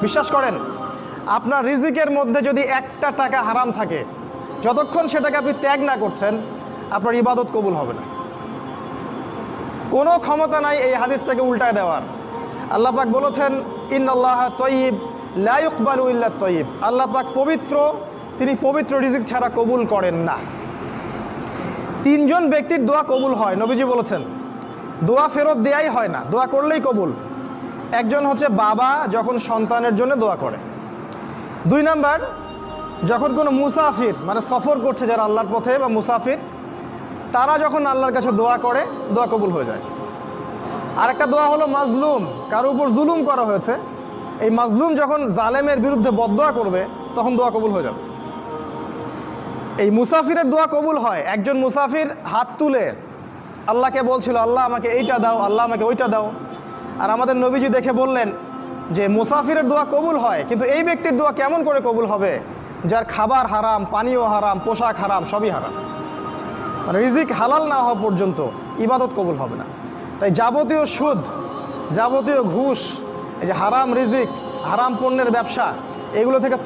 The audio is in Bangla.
বিশ্বাস করেন, আপনার রিজিকের মধ্যে যদি একটা টাকা হারাম থাকে, যতক্ষণ সেটাকে আপনি ত্যাগ না করছেন, আপনার ইবাদত কবুল হবে না। কোনো ক্ষমতা নাই এই হাদিসটাকে উল্টায় দেওয়ার। আল্লাহ পাক বলেছেন, ইন্নাল্লাহা তাইয়্যিব লা ইকবালু ইল্লা তাইয়্যিব। আল্লাহ পাক পবিত্র, তিনি পবিত্র রিজিক ছাড়া কবুল করেন না। তিনজন ব্যক্তির দোয়া কবুল হয়, নবীজি বলেছেন। দোয়া ফেরত দেয়াই হয় না, দোয়া করলেই কবুল। একজন হচ্ছে বাবা যখন সন্তানের জন্য দোয়া করে। 2 নাম্বার, যখন কোনো মুসাফির মানে সফর করছে যারা আল্লাহর পথে বা মুসাফির, তারা যখন আল্লাহর কাছে দোয়া করে, দোয়া কবুল হয়ে যায়। আর একটা দোয়া হলো মাজলুম, কারো উপর জুলুম করা হয়েছে, এই মাজলুম যখন জালেমের বিরুদ্ধে বদদোয়া করবে, তখন দোয়া কবুল হয়ে যাবে। এই মুসাফিরের দোয়া কবুল হয়। একজন মুসাফির হাত তুলে আল্লাহকে বলছিল, আল্লাহ আমাকে এইটা দাও, আল্লাহ আমাকে ওইটা দাও। আর আমাদের নবীজি দেখে বললেন যে মুসাফিরের দোয়া কবুল হয়, কিন্তু এই ব্যক্তির দোয়া কেমন করে কবুল হবে যার খাবার হারাম, পানীয় হারাম, পোশাক হারাম, সবই হারাম। মানে রিজিক হালাল না হওয়া পর্যন্ত ইবাদত কবুল হবে না। তাই যাবতীয় সুদ, যাবতীয় ঘুষ, এই যে হারাম রিজিক, হারাম পণ্যের ব্যবসা, এগুলো থেকে